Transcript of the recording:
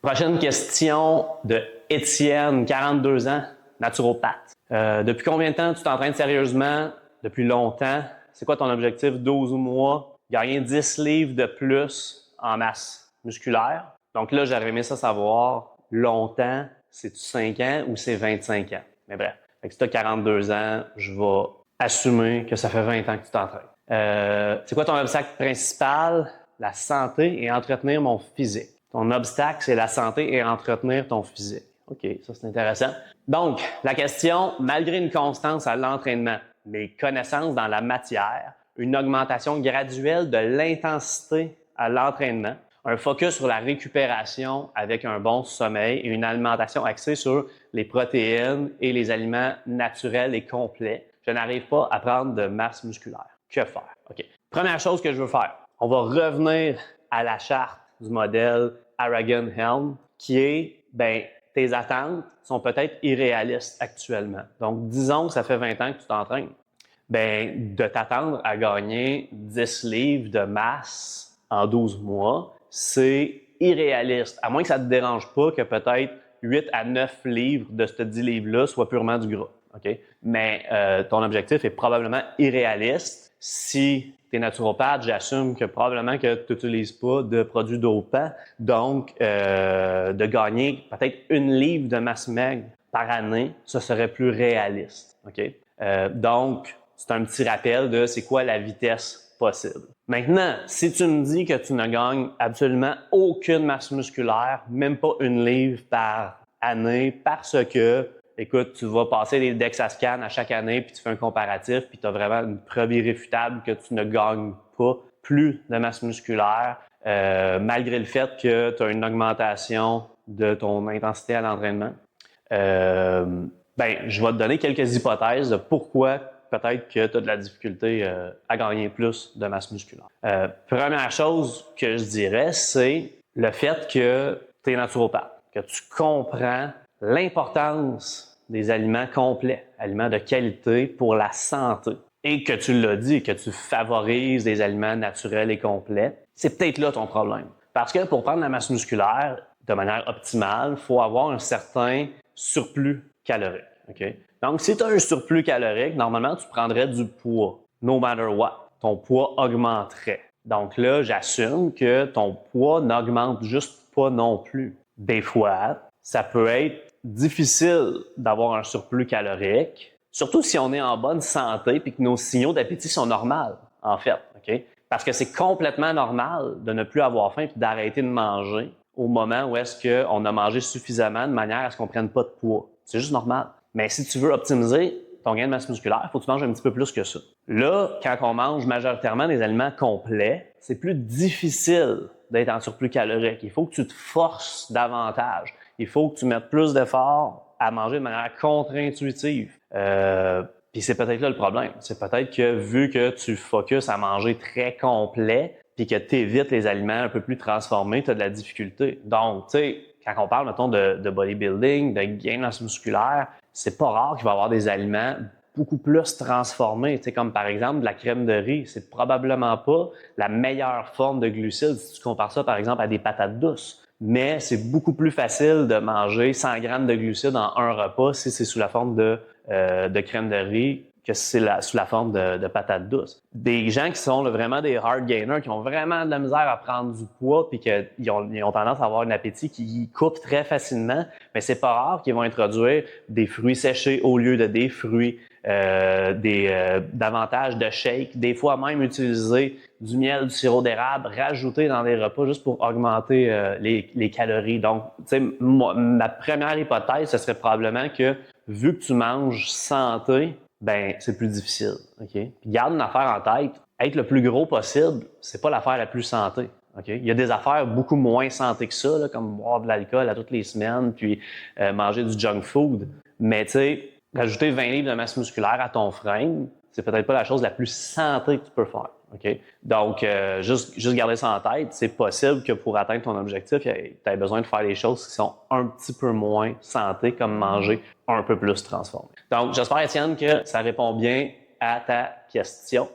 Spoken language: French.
Prochaine question de Étienne, 42 ans, naturopathe. Depuis combien de temps tu t'entraînes sérieusement? Depuis longtemps. C'est quoi ton objectif? 12 mois. Gagner 10 livres de plus en masse musculaire. Donc là, j'aurais aimé ça savoir longtemps, c'est-tu 5 ans ou c'est 25 ans? Mais bref, si tu as 42 ans, je vais assumer que ça fait 20 ans que tu t'entraînes. C'est quoi ton obstacle principal? La santé et entretenir mon physique. Ton obstacle, c'est la santé et entretenir ton physique. OK, ça c'est intéressant. Donc, la question, malgré une constance à l'entraînement, mes connaissances dans la matière, une augmentation graduelle de l'intensité à l'entraînement, un focus sur la récupération avec un bon sommeil et une alimentation axée sur les protéines et les aliments naturels et complets, je n'arrive pas à prendre de masse musculaire. Que faire? OK. Première chose que je veux faire, on va revenir à la charte du modèle Aragon-Helm qui est, tes attentes sont peut-être irréalistes actuellement. Donc, disons que ça fait 20 ans que tu t'entraînes. De t'attendre à gagner 10 livres de masse en 12 mois, c'est irréaliste. À moins que ça ne te dérange pas que peut-être 8 à 9 livres de ces 10 livres-là soient purement du gras. Okay? Mais ton objectif est probablement irréaliste. Si tu es naturopathe, j'assume que probablement que tu n'utilises pas de produits dopants. Donc, de gagner peut-être 1 livre de masse maigre par année, ça serait plus réaliste. Okay? Donc, c'est un petit rappel de c'est quoi la vitesse possible. Maintenant, si tu me dis que tu ne gagnes absolument aucune masse musculaire, même pas 1 livre par année, parce que, écoute, tu vas passer des DEXA scans à chaque année, puis tu fais un comparatif, puis tu as vraiment une preuve irréfutable que tu ne gagnes pas plus de masse musculaire, malgré le fait que tu as une augmentation de ton intensité à l'entraînement. Je vais te donner quelques hypothèses de pourquoi peut-être que tu as de la difficulté à gagner plus de masse musculaire. Première chose que je dirais, c'est le fait que tu es naturopathe, que tu comprends l'importance des aliments complets, aliments de qualité pour la santé, et que tu l'as dit, que tu favorises des aliments naturels et complets. C'est peut-être là ton problème. Parce que pour prendre la masse musculaire de manière optimale, il faut avoir un certain surplus calorique. Okay? Donc, si tu as un surplus calorique, normalement, tu prendrais du poids, no matter what. Ton poids augmenterait. Donc là, j'assume que ton poids n'augmente juste pas non plus. Des fois, ça peut être difficile d'avoir un surplus calorique, surtout si on est en bonne santé et que nos signaux d'appétit sont normaux, en fait. Okay? Parce que c'est complètement normal de ne plus avoir faim et d'arrêter de manger au moment où est-ce qu'on a mangé suffisamment de manière à ce qu'on ne prenne pas de poids. C'est juste normal. Mais si tu veux optimiser ton gain de masse musculaire, il faut que tu manges un petit peu plus que ça. Là, quand on mange majoritairement des aliments complets, c'est plus difficile d'être en surplus calorique. Il faut que tu te forces davantage. Il faut que tu mettes plus d'efforts à manger de manière contre-intuitive. Puis c'est peut-être là le problème. C'est peut-être que vu que tu focuses à manger très complet, puis que tu évites les aliments un peu plus transformés, tu as de la difficulté. Donc, tu sais, quand on parle, mettons, de bodybuilding, de gain de masse musculaire, c'est pas rare qu'il va y avoir des aliments beaucoup plus transformés, tu sais, comme par exemple de la crème de riz. C'est probablement pas la meilleure forme de glucides si tu compares ça, par exemple, à des patates douces. Mais c'est beaucoup plus facile de manger 100 grammes de glucides en un repas si c'est sous la forme de crème de riz que si c'est sous la forme de patates douces. Des gens qui sont vraiment des hard gainers, qui ont vraiment de la misère à prendre du poids puis qu'ils ont tendance à avoir un appétit qui coupe très facilement, mais c'est pas rare qu'ils vont introduire des fruits séchés au lieu de des fruits, davantage de shakes, des fois même utiliser du miel, du sirop d'érable, rajouter dans des repas juste pour augmenter les calories. Donc, tu sais, ma première hypothèse, ce serait probablement que vu que tu manges santé, c'est plus difficile. Okay? Puis garde une affaire en tête, être le plus gros possible, c'est pas l'affaire la plus santé. Okay? Il y a des affaires beaucoup moins santé que ça, là, comme boire de l'alcool à toutes les semaines, puis manger du junk food. Mais tu sais, rajouter 20 livres de masse musculaire à ton frame, c'est peut-être pas la chose la plus santé que tu peux faire. Okay? Donc, juste garder ça en tête, c'est possible que pour atteindre ton objectif, tu aies besoin de faire des choses qui sont un petit peu moins santé, comme manger un peu plus transformé. Donc, j'espère, Étienne, que ça répond bien à ta question.